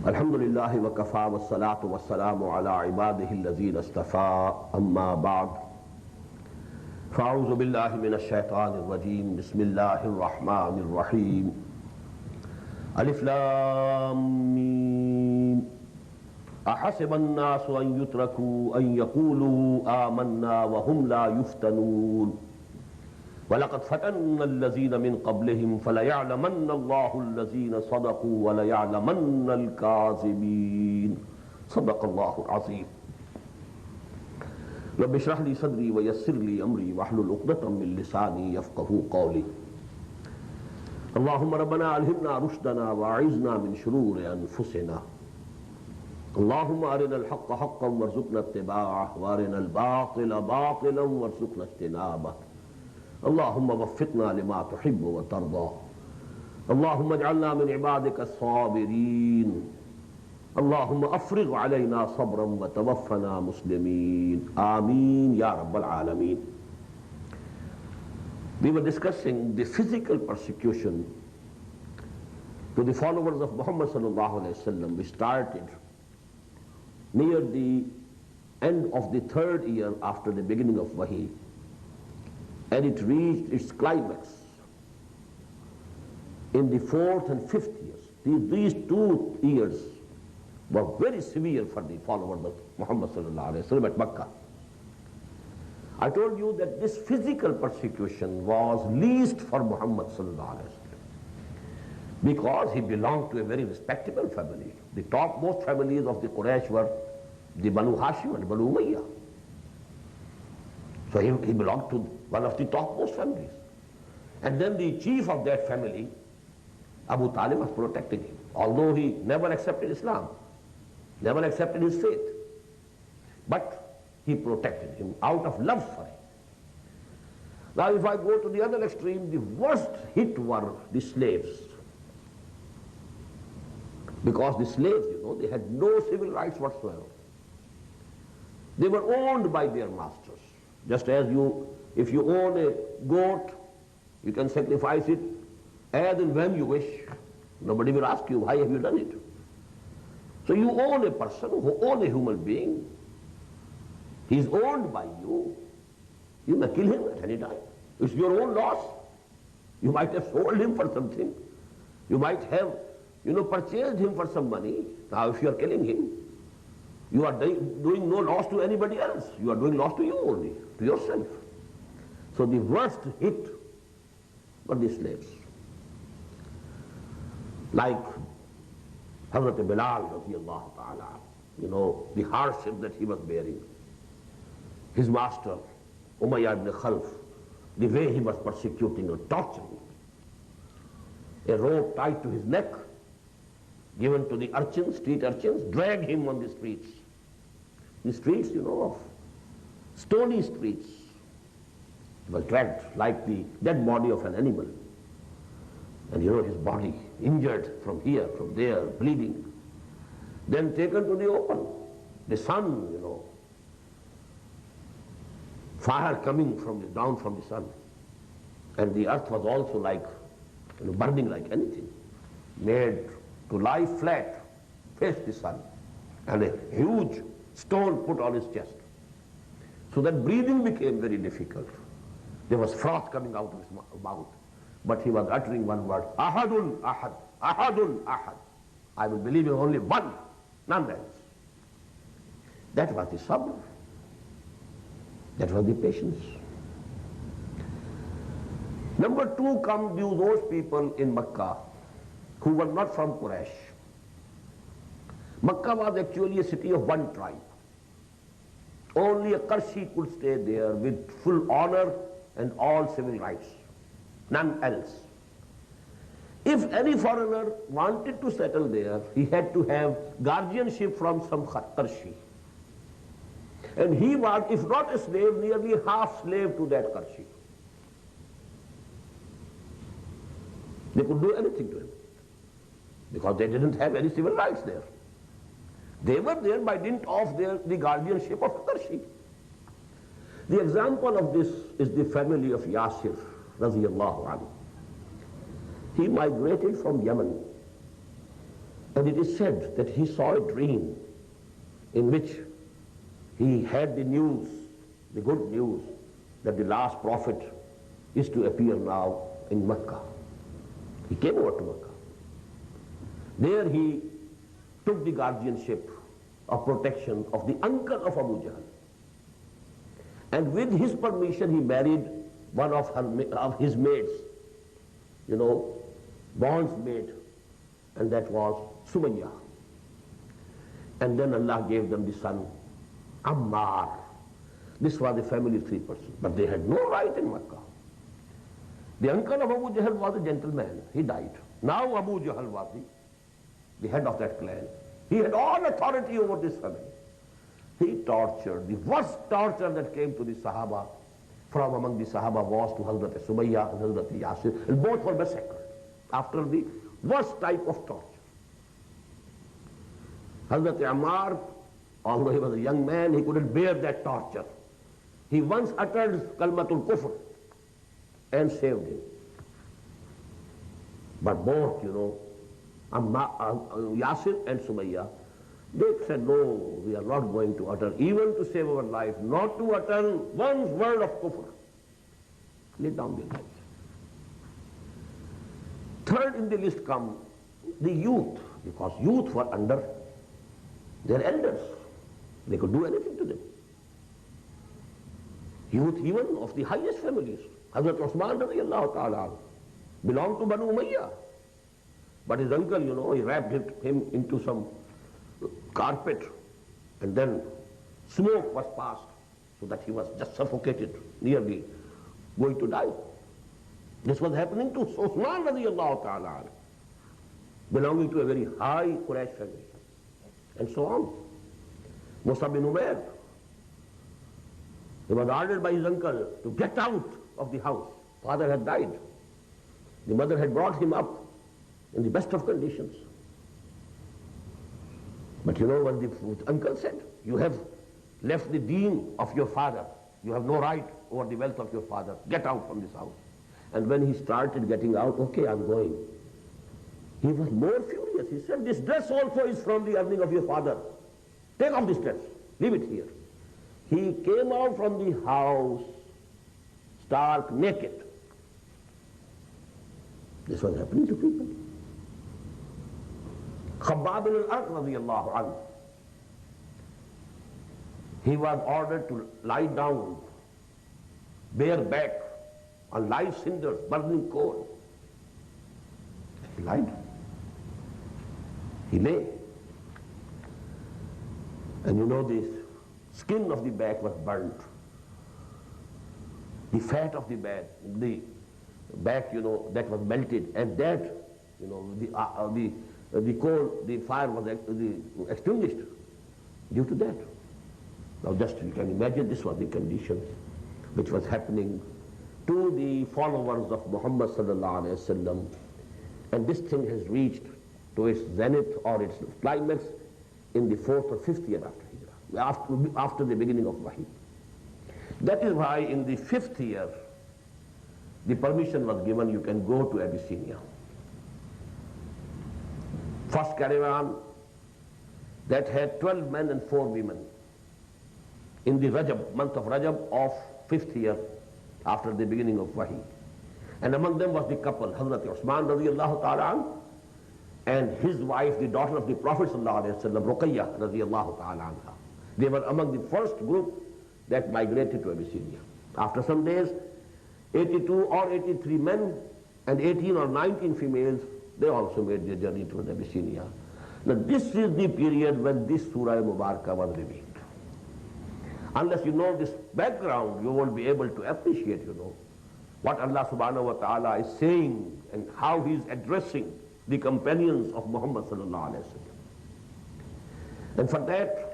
الحمد لله وكفى والصلاة والسلام على عباده الذين اصطفى أما بعد فأعوذ بالله من الشيطان الرجيم بسم الله الرحمن الرحيم ألف لام ميم أحسب الناس أن يتركوا أن يقولوا آمنا وهم لا يفتنون وَلَقَدْ فَتَنَّا الَّذِينَ مِنْ قَبْلِهِمْ فَلَيَعْلَمَنَّ اللَّهُ الَّذِينَ صَدَقُوا وَلَيَعْلَمَنَّ الْكَاذِبِينَ صدق الله العظيم. رب اشرح لي صدري ويسر لي أمري واحلل عقدة من لساني يفقهوا قولي. اللهم ربنا ألهمنا رشدنا وأعذنا من شرور أنفسنا. اللهم أرنا الحق حقا وارزقنا اتباعه وأرنا الباطل باطلا وارزقنا اجتنابه. اللهم وفقنا لما تحب وترضى. اللهم اجعلنا من عبادك الصابرين. اللهم افرغ علينا صبرا وتوفنا مسلمين. آمين يا رب العالمين. We were discussing the physical persecution to the followers of Muhammad sallallahu alaihi wasallam, which started near the end of the 3rd year after the beginning of Wahi, and it reached its climax in the 4th and 5th years. These 2 years were very severe for the followers of Muhammad sallallahu alaihi wasallam at Makkah. I told you that this physical persecution was least for Muhammad sallallahu alaihi wasallam because he belonged to a very respectable family. The topmost families of the Quraysh were the Banu Hashim and Banu Umayyah. So he belonged to one of the topmost families. And then the chief of that family, Abu Talib, was protecting him. Although he never accepted Islam, never accepted his faith, but he protected him out of love for him. Now if I go to the other extreme, the worst hit were the slaves. Because the slaves, they had no civil rights whatsoever. They were owned by their masters. Just as if you own a goat, you can sacrifice it as and when you wish. Nobody will ask you, why have you done it? So you own a person, who owns a human being. He is owned by you. You may kill him at any time. It's your own loss. You might have sold him for something. You might have, purchased him for some money. Now if you are killing him, you are doing no loss to anybody else. You are doing loss to you only, to yourself. So the worst hit were the slaves. Like Hazrat Bilal radiallahu ta'ala, the hardship that he was bearing. His master, Umayyah ibn Khalf, the way he was persecuting and torturing. A rope tied to his neck, given to the urchins, street urchins, drag him on the streets. The streets, of stony streets. He was dragged like the dead body of an animal. And his body injured from here, from there, bleeding. Then taken to the open. The sun, fire coming down from the sun. And the earth was also like, burning like anything. Made to lie flat, face the sun, and a huge stone put on his chest. So that breathing became very difficult. There was froth coming out of his mouth, but he was uttering one word, Ahadun Ahad, Ahadun Ahad. I will believe in only one, none else. That was the sabr. That was the patience. Number 2 come those people in Makkah who were not from Quraysh. Makkah was actually a city of one tribe. Only a Qarshi could stay there with full honor and all civil rights. None else. If any foreigner wanted to settle there, he had to have guardianship from some Qarshi. And he was, if not a slave, nearly half slave to that Qarshi. They could do anything to him, because they didn't have any civil rights there. They were there by dint of the guardianship of Qarshi. The example of this is the family of Yasir, radiyallahu anhu. He migrated from Yemen And it is said that he saw a dream in which he had the news, the good news, that the last prophet is to appear now in Mecca. He came over to Mecca. There he took the guardianship of protection of the uncle of Abu Jahl. And with his permission he married one of his maids, bond's maid, and that was Sumayya. And then Allah gave them the son Ammar. This was a family of 3 persons, but they had no right in Mecca. The uncle of Abu Jahl was a gentleman. He died. Now Abu Jahl was the head of that clan. He had all authority over this family. He tortured. The worst torture that came to the Sahaba from among the Sahaba was to Hazrat Sumayya and Hazrat Yasir, and both were massacred after the worst type of torture. Hazrat Ammar, although he was a young man, he couldn't bear that torture. He once uttered Kalmatul Kufr and saved him. But both, Yasir and Sumayya, they said, no, we are not going to utter, even to save our life, not to utter one word of kufr. Lay down their lives. Third in the list come the youth, because youth were under their elders. They could do anything to them. Youth even of the highest families. Hazrat Osman radiallahu ta'ala belonged to Banu Umayyah. But his uncle, he wrapped him into some carpet, and then smoke was passed so that he was just suffocated, nearly going to die. This was happening to Osman radiallahu ta'ala, belonging to a very high Quraysh family, and so on. Musab bin Umair, he was ordered by his uncle to get out of the house. Father had died. The mother had brought him up in the best of conditions. But you know what the uncle said? You have left the deen of your father. You have no right over the wealth of your father. Get out from this house. And when he started getting out, okay, I'm going. He was more furious. He said, this dress also is from the earning of your father. Take off this dress. Leave it here. He came out from the house stark naked. This was happening to people. Khabbab bin al-Arq radiyallahu anhu, he was ordered to lie down, bare back, on live cinders, burning coal. He lied. He lay. And the skin of the back was burnt. The fat of the back, that was melted, and that, the coal, the fire was extinguished due to that. Now just you can imagine this was the condition which was happening to the followers of Muhammad sallallahu alaihi wasallam, and this thing has reached to its zenith or its climax in the 4th or 5th year after Hijrah, after the beginning of Wahy. That is why in the 5th year the permission was given, you can go to Abyssinia. First caravan that had 12 men and 4 women in the month of Rajab of 5th year after the beginning of Wahy. And among them was the couple, Hazrat Osman radiallahu ta'ala and his wife, the daughter of the Prophet sallallahu alaihi wasallam, Ruqayyah radiallahu ta'ala anha. They were among the first group that migrated to Abyssinia. After some days, 82 or 83 men and 18 or 19 females, they also made their journey to Abyssinia. Now this is the period when this Surah Mubarakah was revealed. Unless you know this background, you won't be able to appreciate, what Allah subhanahu wa ta'ala is saying and how He is addressing the companions of Muhammad sallallahu alaihi wasallam. And for that,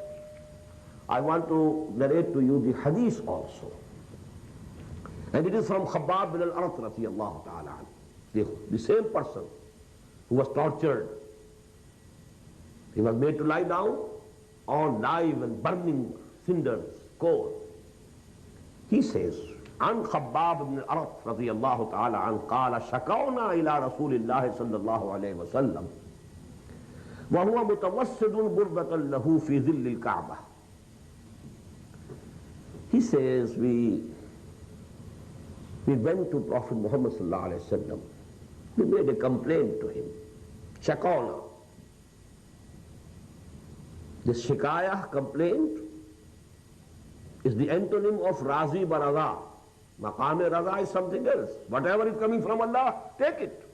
I want to narrate to you the Hadith also. And it is from Khabbab bin al-Arq radiyallahu ta'ala, the same person who was tortured. He was made to lie down on live and burning cinders, coal. He says, عن خباب بن الأرط رضي الله تعالى عنه قال شكونا إلى رسول الله صلى الله عليه وسلم وَهُوَ مُتَوَسِّدٌ بُرْدَةً لَهُ فِي ظِلِّ الْكَعْبَةِ. He says, we went to Prophet Muhammad sallallahu alayhi wa sallam. We made a complaint to him. Shakawna. This shikayah, complaint, is the antonym of Razi Baraza. Maqam-e Raza is something else. Whatever is coming from Allah, take it.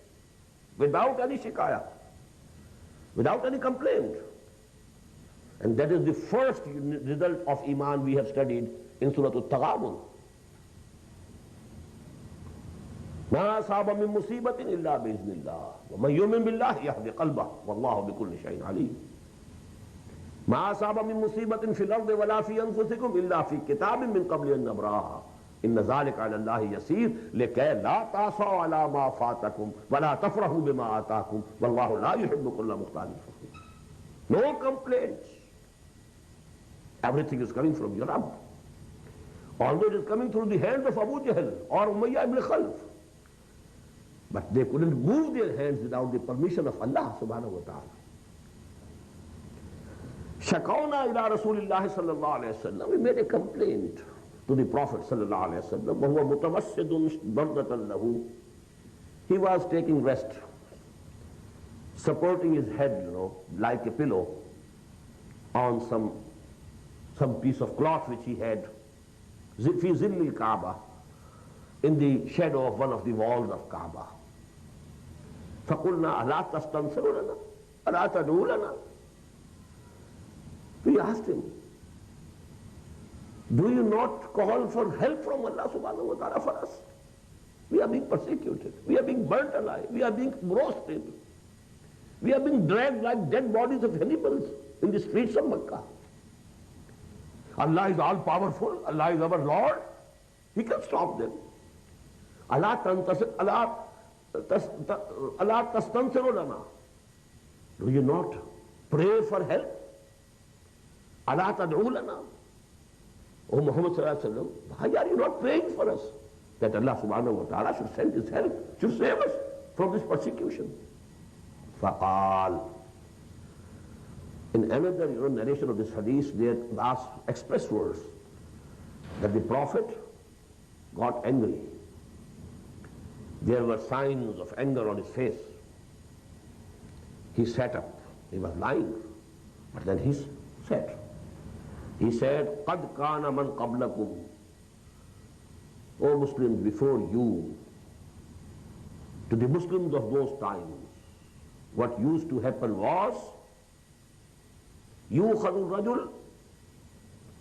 Without any shikayah. Without any complaint. And that is the first result of Iman we have studied in Surat al-Taghabun. مَا أَصَابَ مِن مُصِيبَةٍ إِلَّا بِإِذْنِ اللَّهِ وَمَن يُؤْمِن بِاللَّهِ يَهْدِ قَلْبَهُ وَاللَّهُ بِكُلِّ شَيْءٍ عَلِيمٌ. مَا أَصَابَ مِن مُصِيبَةٍ فِي الْأَرْضِ وَلَا فِي أَنفُسِكُمْ إِلَّا فِي كِتَابٍ مِّن قَبْلِ أَن نَّبْرَأَهَا إِنَّ ذَلِكَ عَلَى اللَّهِ يَسِيرٌ لِكَيْ لَا تَأْسَوْا عَلَى مَا فَاتَكُمْ وَلَا تَفْرَحُوا بِمَا آتَاكُمْ وَاللَّهُ لَا يُحِبُّ كُلَّ مُخْتَالٍ فَخُورٍ. No complaints. Everything is coming from your Rabb. Although it is coming through the hands of Abu Jahl or Umayyah ibn Khalf. But they couldn't move their hands without the permission of Allah subhanahu wa ta'ala. Shakawna ila Rasulillah sallallahu alayhi wa sallam. We made a complaint to the Prophet sallallahu alayhi wa sallam. وَهُوَ مُتَوَسِّدٌ بَرْدَةً لَهُ. He was taking rest, supporting his head, like a pillow, on some piece of cloth which he had, fi zilli al-Kaaba, in the shadow of one of the walls of Kaaba. فَقُلْنَا أَلَا تَسْتَنْصِرُ لَنَا أَلَا تَدْعُو لَنَا. We asked him, do you not call for help from Allah subhanahu wa ta'ala for us? We are being persecuted, we are being burnt alive, we are being roasted, we are being dragged like dead bodies of animals in the streets of Makkah. Allah is all powerful, Allah is our Lord, He can stop them. Allah tastansiru lana. Do you not pray for help? Allah tad'u lana. O Muhammad sallallahu alayhi wa sallam, why are you not praying for us? That Allah subhanahu wa ta'ala should send His help, should save us from this persecution. Faqal. In another narration of this hadith, there are express words that the Prophet got angry. There were signs of anger on his face. He sat up. He was lying. But then he sat. He said, قَدْ كَانَ مَنْ قَبْلَكُمْ. O Muslims before you, to the Muslims of those times, what used to happen was, يُوخَذُ الرَّجُلُ,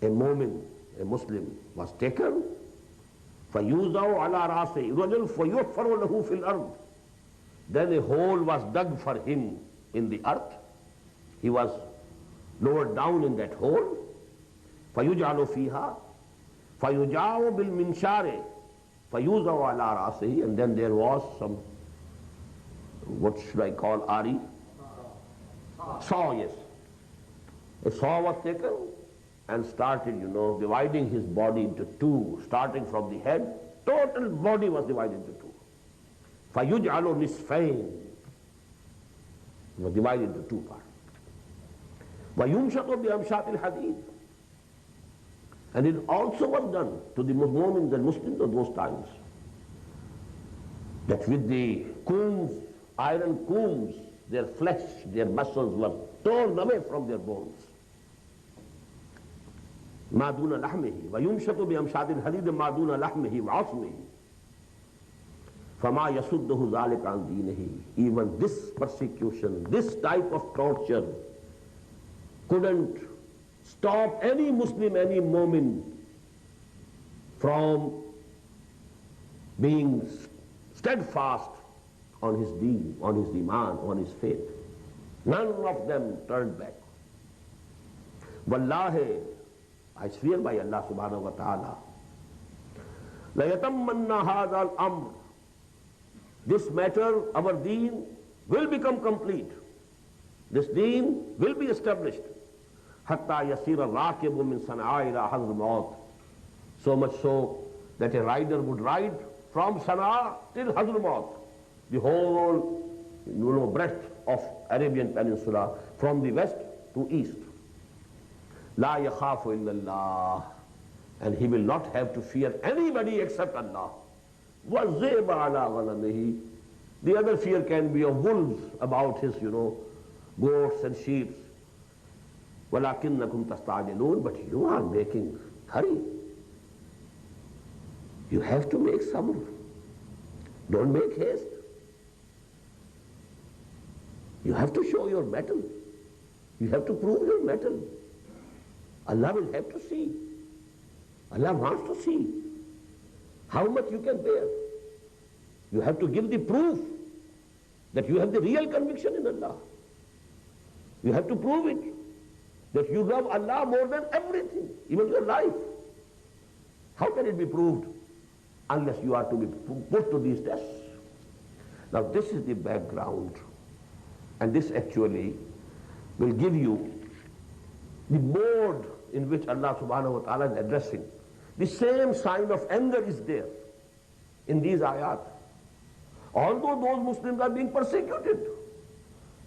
a mu'min, a Muslim, was taken, فَيُوزَوْ عَلَى رَاسِهِ رَجُلٌ فَيُحْفَرُ لَهُ فِي الْأَرْضِ. Then a hole was dug for him in the earth. He was lowered down in that hole. فَيُجْعَلُ فِيهَا فَيُجَعُ بِالْمِنْشَارِ فَيُوزَوْ عَلَى رَاسِهِ. And then there was some, what should I call, Ari? Saw, yes. A saw was taken and started, dividing his body into two, starting from the head. Total body was divided into two. فَيُجْعَلُ نِصْفَيْنِ. It was divided into two parts. وَيُمْشَطُ بِأَمْشَاطِ الْحَدِيدِ. And it also was done to the Muslims and Muslims of those times, that with the combs, iron combs, their flesh, their muscles were torn away from their bones. مَا دُونَ لَحْمِهِ وَيُمْشَطُ بِأَمْشَاطِ الْحَدِيدِ مَا دُونَ لَحْمِهِ وَعَصْمِهِ فَمَا يَسُدُّهُ ذَلِكَ عَنْ دِينِهِ. Even this persecution, this type of torture couldn't stop any Muslim, any mu'min from being steadfast on his deen, on his iman, on his faith. None of them turned back. Wallahi, I swear by Allah subhanahu wa ta'ala, لَيَتَمَّنَّ هَذَا الْأَمْرِ. This matter, our deen, will become complete. This deen will be established. حَتَّى يَسِيرَ الرَّاكِبُ مِنْ صَنْعَاءِ إِلَى حَضْرِ الْمَوْتِ. So much so that a rider would ride from Sana'a till Hadr al-Maut. The whole breadth of Arabian Peninsula from the west to east. La yakhafu illallah, and he will not have to fear anybody except Allah. وَالذِّئْبَ عَلَى غَنَمِهِ. The other fear can be of wolves about his, goats and sheep. وَلَكِنَّكُمْ تَسْتَعْجِلُونَ. But you are making hurry. You have to make sabr. Don't make haste. You have to show your mettle. You have to prove your mettle. Allah will have to see. Allah wants to see how much you can bear. You have to give the proof that you have the real conviction in Allah. You have to prove it, that you love Allah more than everything, even your life. How can it be proved unless you are to be put to these tests? Now this is the background, and this actually will give you the mode in which Allah subhanahu wa ta'ala is addressing. The same sign of anger is there in these ayat. Although those Muslims are being persecuted,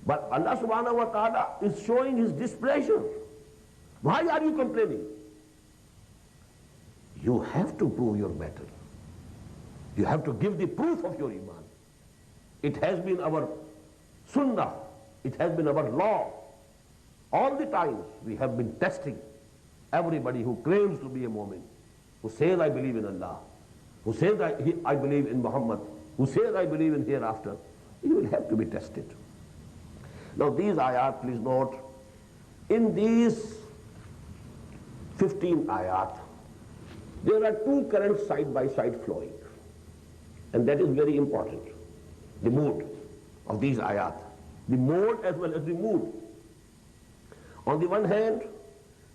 but Allah subhanahu wa ta'ala is showing his displeasure. Why are you complaining? You have to prove your battle. You have to give the proof of your iman. It has been our sunnah, it has been our law. All the times we have been testing everybody who claims to be a mu'min, who says I believe in Allah, who says I believe in Muhammad, who says I believe in hereafter. He will have to be tested. Now these ayat, please note, in these 15 ayat, there are two currents side by side flowing. And that is very important. The mood of these ayat. The mode as well as the mood. On the one hand,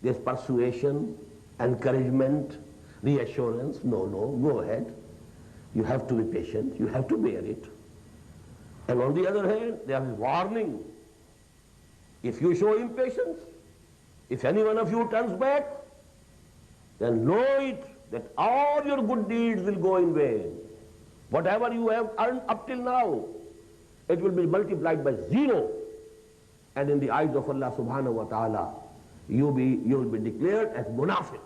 there's persuasion, encouragement, reassurance. No, go ahead. You have to be patient. You have to bear it. And on the other hand, there is warning. If you show impatience, if any one of you turns back, then know it that all your good deeds will go in vain. Whatever you have earned up till now, it will be multiplied by 0. And in the eyes of Allah subhanahu wa ta'ala, you will be declared as munafiq.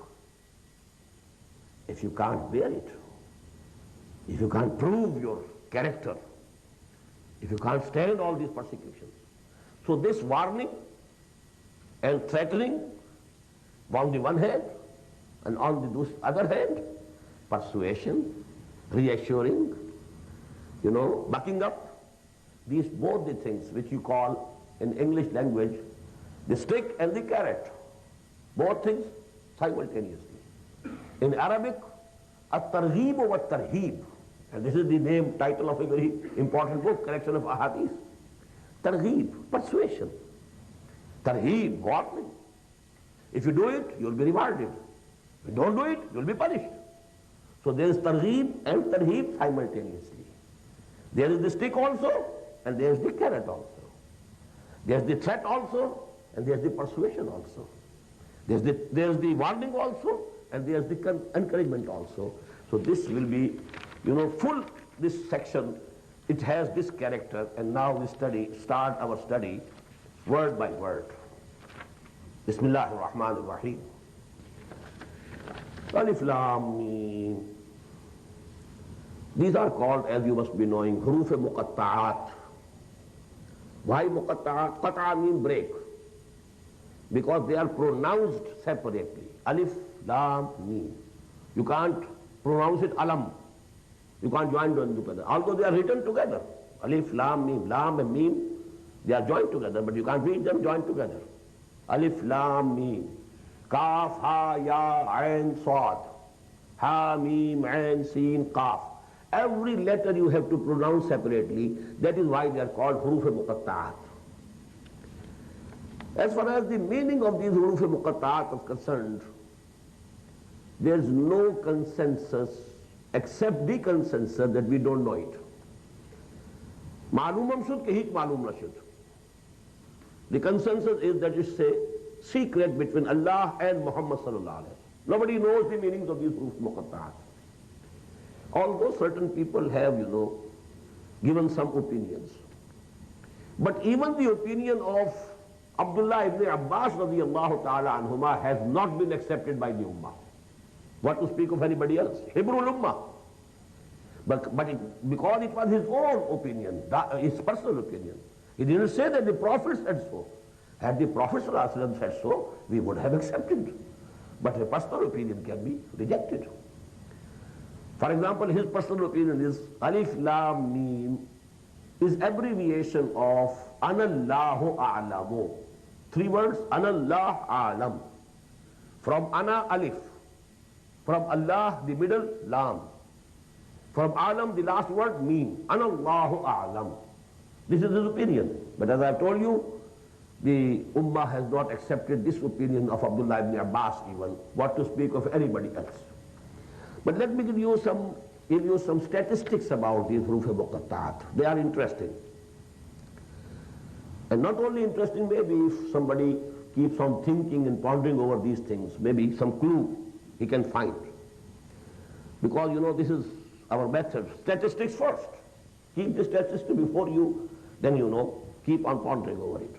If you can't bear it, if you can't prove your character, if you can't stand all these persecutions. So this warning and threatening on the one hand, and on the other hand, persuasion, reassuring, backing up, these both the things which you call in English language the stick and the carrot, both things simultaneously. In Arabic, at-targhib wa at-tarhib, and this is the title of a very important book, collection of Ahdees. Targhib, persuasion. Tarhib, warning. If you do it, you'll be rewarded. If you don't do it, you'll be punished. So there is targhib and tarhib simultaneously. There is the stick also, and there is the carrot also. There's the threat also, and there's the persuasion also. There's the warning also, and there's the encouragement also. So this will be, this section, it has this character, and now we start our study word by word. Bismillahir Rahmanir Rahim. Alif Lam Mim. These are called, as you must be knowing, huruf muqatta'at. Why muqatta'at? Qat'a means break. Because they are pronounced separately. Alif Lam Mim. You can't pronounce it alam. You can't join them together. Although they are written together. Alif Lam Mim. Lam and Mim, they are joined together, but you can't read them joined together. Alif Lam Mim. Kaf, Ha, Ya, Ain, Sad. Ha, Mim, Ain, Sin, Kaf. Every letter you have to pronounce separately. That is why they are called huruf muqatta'at. As far as the meaning of these huruf muqatta'at is concerned, there is no consensus except the consensus that we don't know it. Ma'lumam shud ke hit ma'lum na shud. The consensus is that it's a secret between Allah and Muhammad sallallahu alaihi wasallam. Nobody knows the meanings of these huruf muqatta'at. Although certain people have, given some opinions. But even the opinion of Abdullah ibn Abbas radiyallahu ta'ala anhuma has not been accepted by the Ummah. What to speak of anybody else? Hibrul Ummah. Because it was his own opinion, his personal opinion. He didn't say that the Prophet said so. Had the Prophet said so, we would have accepted. But a personal opinion can be rejected. For example, his personal opinion is Alif Lam Mim is abbreviation of Anallahu A'lamu. 3 words, Anallah A'lam. From Ana, Alif. From Allah, the middle, Lam. From Alam, the last word, Mim. Anallahu A'lam. This is his opinion. But as I have told you, the Ummah has not accepted this opinion of Abdullah ibn Abbas even, what to speak of anybody else. But let me give you some statistics about these huruf-e-muqatta'at. They are interesting. And not only interesting, maybe if somebody keeps on thinking and pondering over these things, maybe some clue he can find. Because you know, this is our method. Statistics first. Keep the statistics before you, then you know, keep on pondering over it.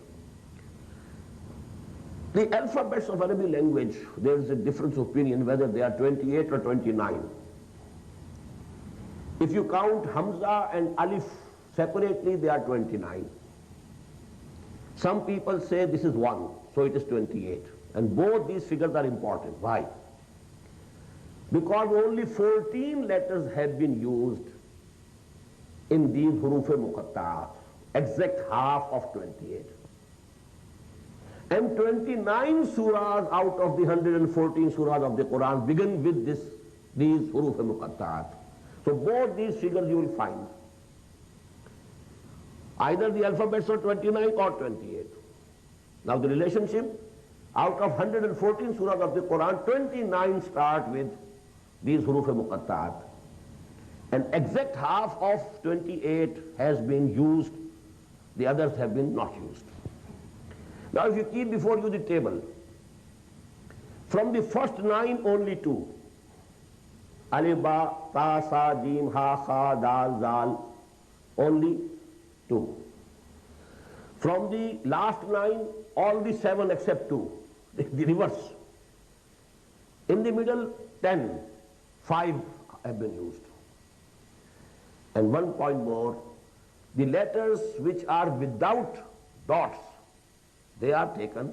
The alphabets of Arabic language, there is a difference of opinion whether they are 28 or 29. If you count Hamza and Alif separately, they are 29. Some people say this is 1, so it is 28. And both these figures are important. Why? Because only 14 letters have been used in these huruf-e-muqatta'at, exact half of 28. And 29 surahs out of the 114 surahs of the Quran begin with these huruf-e-muqatta'at. So both these figures you will find. Either the alphabets are 29 or 28. Now the relationship, out of 114 surahs of the Quran, 29 start with these huruf-e-muqatta'at. And exact half of 28 has been used, the others have been not used. Now if you keep before you the table, from the first 9 only 2. Alif, Ba, Ta, Sa, Jim, Ha, Kha, Dal, Zal, only 2. From the last 9, all the 7 except 2, the reverse. In the middle, 10, 5 have been used. And 1 point more, the letters which are without dots, they are taken.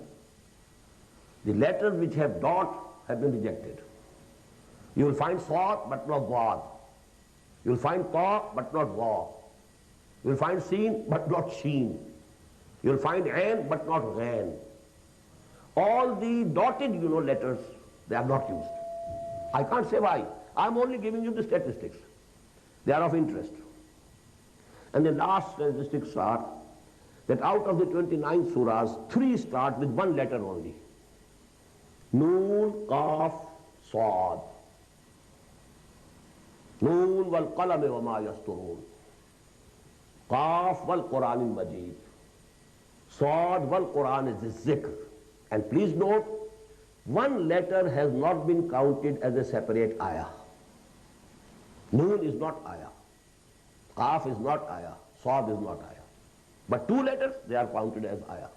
The letters which have dot have been rejected. You will find Swat but not Wad. You will find Ta but not Wa. You will find Seen but not Sheen. You will find Ain but not Ghain. All the dotted letters, they are not used. I can't say why. I am only giving you the statistics. They are of interest. And the last statistics are that out of the 29 surahs, 3 start with 1 letter only. Noon, Qaf, Sad. Noon wal qalami wa ma yasturun. Qaf wal Quran al Majid. Sad wal Quran is the zikr. And please note, 1 letter has not been counted as a separate ayah. Noon is not ayah. Qaf is not ayah. Sad is not ayah. But 2 letters, they are counted as ayah.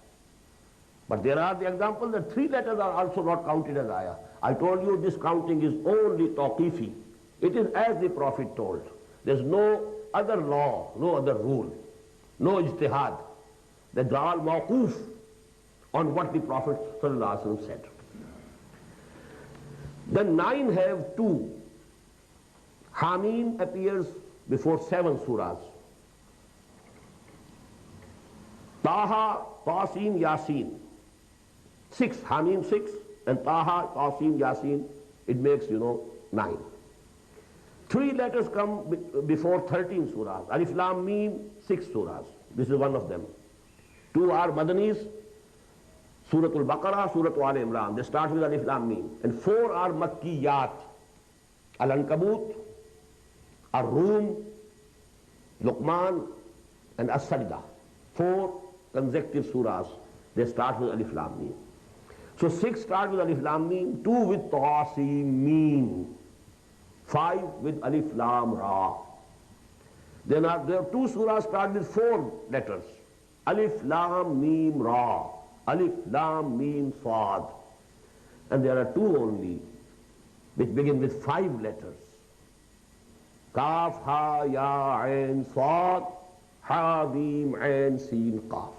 But there are the examples that 3 letters are also not counted as ayah. I told you this counting is only tawqifi. It is as the Prophet told. There is no other law, no other rule, no ijtihad. They are all mawquf on what the Prophet ﷺ said. The 9 have 2. Hamim appears before 7 surahs. Taha, Tasin, Yasin. 6, Hamim 6, and Taha, Tasin, Yasin, it makes, 9. 3 letters come before 13 surahs. Alif Lam Mim, 6 surahs. This is one of them. 2 are Madanis, Surat al-Baqarah, Surat al-Imran. They start with Alif Lam Mim. And 4 are Makkiyat. Al-Ankaboot, Ar-Rum, Luqman, and As-Sajdah. 4 consecutive surahs. They start with Alif Lam Mim. So 6 start with Alif Lam Mim, 2 with Tasin Mim, 5 with Alif Lam Ra. Then there are 2 surahs start with 4 letters. Alif Lam Mim Ra, Alif Lam Mim Sad. And there are two only which begin with 5 letters. Kaf, Ha, Ya, Ain, Sad, Ha, Mim, Ain, Sin, Kaf.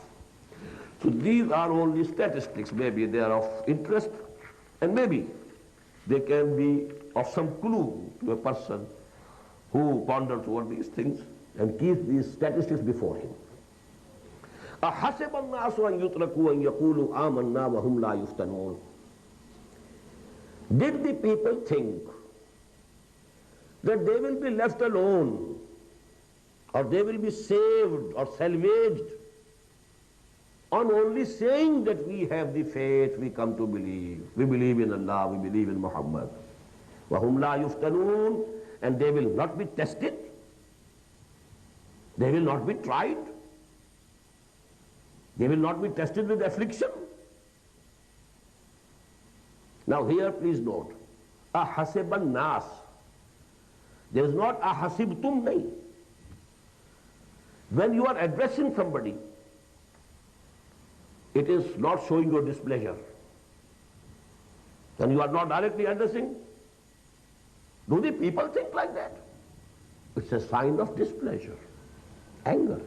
So these are only statistics. Maybe they are of interest, and maybe they can be of some clue to a person who ponders over these things and keeps these statistics before him. أَحَسِبَ النَّاسُ أَن يُتْرَكُوا أَن يَقُولُوا آمَنَّا وَهُمْ لَا يُفْتَنُونَ. Did the people think that they will be left alone, or they will be saved or salvaged on only saying that we have the faith, we come to believe. We believe in Allah, we believe in Muhammad. وَهُمْ لَا يُفْتَنُونَ. And they will not be tested. They will not be tried. They will not be tested with affliction. Now here please note, أَحَسِبَ النَّاسِ. There is not أَحَسِبْتُمْ nahi. When you are addressing somebody, it is not showing your displeasure. And you are not directly addressing. Do the people think like that? It's a sign of displeasure, anger.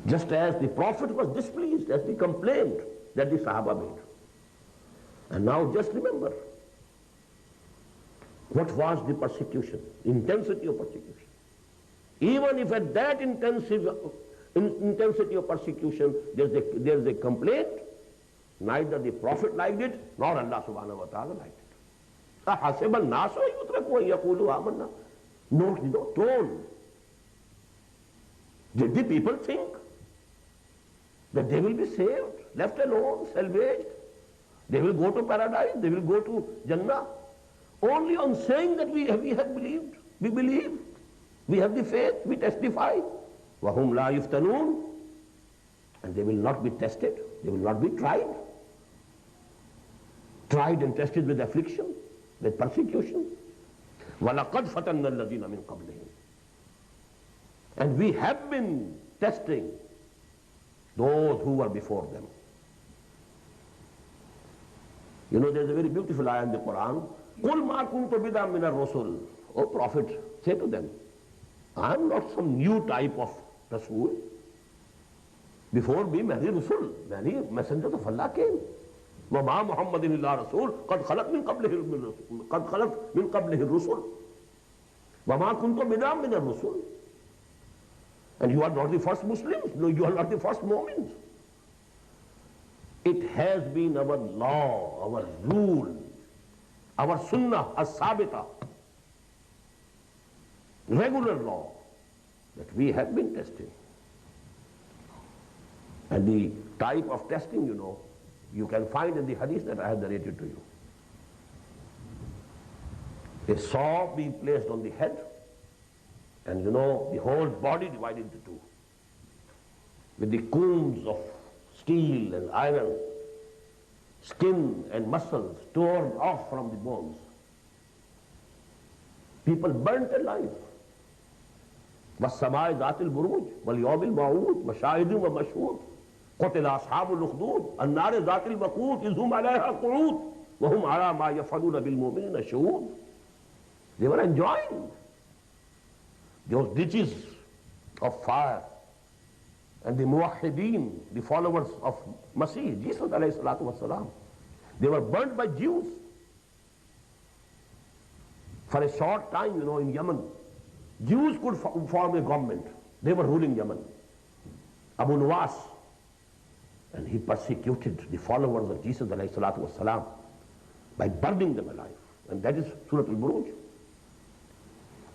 Just as the Prophet was displeased as the complaint that the Sahaba made. And now just remember, what was the persecution, intensity of persecution. Even if at that intensity of persecution there is a complaint, neither the Prophet liked it, nor Allah subhanahu wa ta'ala liked it. أَحَسِبَ النَّاسُ أَن يُتْرَكُوا أَن يَقُولُوا آمَنَّا. Note the tone. Did the people think that they will be saved, left alone, salvaged? They will go to paradise, they will go to Jannah, only on saying that we have believed, we believe, we have the faith, we testify. وَهُمْ لَا يُفْتَنُونَ. And they will not be tested, they will not be tried. Tried and tested with affliction, with persecution. وَلَقَدْ فَتَنَّا الَّذِينَ مِنْ قَبْلِهِمْ. And we have been testing those who were before them. You know, there is a very beautiful ayah in the Quran. قُلْ مَا كُنْتُ بِدًا مِنَ الرُّسُلِ. O Prophet, say to them, I am not some new type of Rasul. Before me, many Rasul, many messengers of Allah came. وَمَا مُحَمَّدٍ إِلَّا رَسُولٌ قَدْ خَلَتْ مِنْ قَبْلِهِ الرُّسُلُ وَمَا كُنْتُ بِدًا مِنَ الرُّسُلِ. And you are not the first Muslims. No, you are not the first Mu'mins. It has been our law, our rule, our sunnah, as-sabita, regular law, that we have been testing. And the type of testing, you know, you can find in the hadith that I have narrated to you. A saw being placed on the head, and you know, the whole body divided into two, with the combs of steel and iron, skin and muscles torn off from the bones. People burnt alive. وَالسَّمَاءِ ذَاتِ الْبُرُوجِ وَالْيَوْمِ الْمَوْعُودِ وَشَاهِدٍ وَمَشْهُودٍ قُتِلَ أَصْحَابُ الْأُخْدُودِ النَّارِ ذَاتِ الْوَقُودِ إِذْ هُمْ عَلَيْهَا قُعُودٌ وَهُمْ عَلَى مَا يَفْعَلُونَ بِالْمُؤْمِنِينَ شُهُودٌ. They were enjoying those ditches of fire. And the muwahhideen, the followers of Masih, Jesus alayhi salatu wasalam, they were burnt by Jews. For a short time, you know, in Yemen, Jews could form a government. They were ruling Yemen. Abu Nuwas. And he persecuted the followers of Jesus alayhi salatu wasalam by burning them alive. And that is Surat al-Buruj.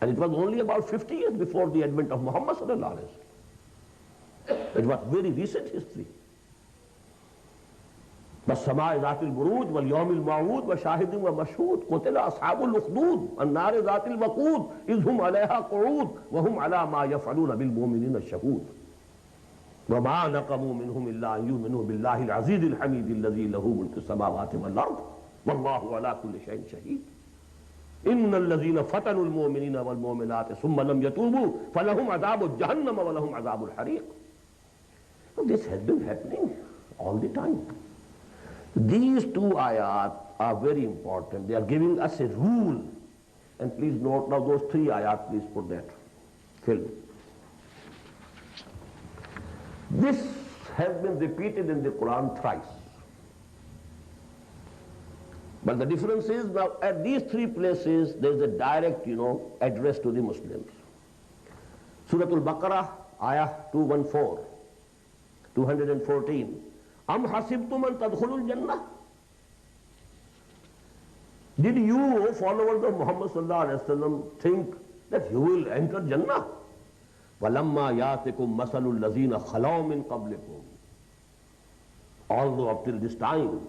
And it was only about 50 years before the advent of Muhammad sallallahu alayhi wa sallam. It was very recent history. وَالسَّمَاءِ ذَاتِ الْبُرُوجِ وَالْيَوْمِ الْمَوْعُودِ وَشَاهِدٍ وَمَشْهُودٍ قُتِلَ أَصْحَابُ الْأُخْدُودِ النَّارِ ذَاتِ الْوَقُودِ إِذْ هُمْ عَلَيْهَا قُعُودٌ وَهُمْ عَلَى مَا يَفْعَلُونَ بِالْمُؤْمِنِينَ شَهُودٌ وَمَا نَقَمُوا مِنْهُمْ إِلَّا أَن يُؤْمِنُوا بِاللَّهِ الْعَزِيزِ الْحَمِيدِ الَّذِي لَهُ مُلْكُ السَّمَاوَاتِ وَالْأَرْضِ وَاللَّهُ عَلَى كُلِّ شَيْءٍ شَهِيدٌ. إِنَّ الَّذِينَ فَتَنُوا الْمُؤْمِنِينَ وَالْمُؤْمِنَاتِ ثُمَّ لَمْ يَتُوبُوا فَلَهُمْ عَذَابُ جَهَنَّمَ وَلَهُمْ عَذَابُ الْحَرِيقِ. this has been happening all the time. These two ayat are very important. They are giving us a rule. And please note now those three ayat, please put that. Fill. This has been repeated in the Quran thrice. But the difference is now at these three places there is a direct, address to the Muslims. Surat al-Baqarah, ayah 214, 214. Am hasibtum an tadkhulul jannah? Did you, followers of Muhammad sallallahu alaihi wasallam, think that you will enter Jannah? وَلَمَّا يَاتِكُمْ مَثَلُ الَّذِينَ خَلَوْا مِنْ قَبْلِكُمْ. Although up till this time,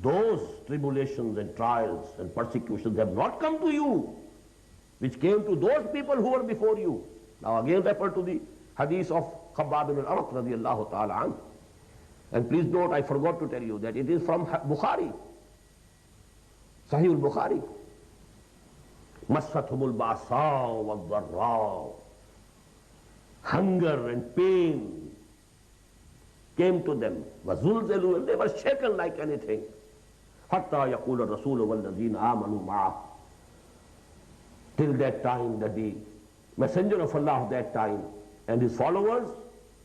those tribulations and trials and persecutions have not come to you, which came to those people who were before you. Now again refer to the hadith of Khabbab ibn al-Arat radiyallahu ta'ala anhu. And please note, I forgot to tell you that it is from Bukhari, Sahih al-Bukhari. Massathumul ba'sa wal-dharra. Hunger and pain came to them. وَزُلْزِلُوا, and they were shaken like anything. حَتَّى يَقُولَ الرَّسُولُ وَالَّذِينَ آمَنُوا مَعَهُ. Till that time that the Messenger of Allah of that time and his followers,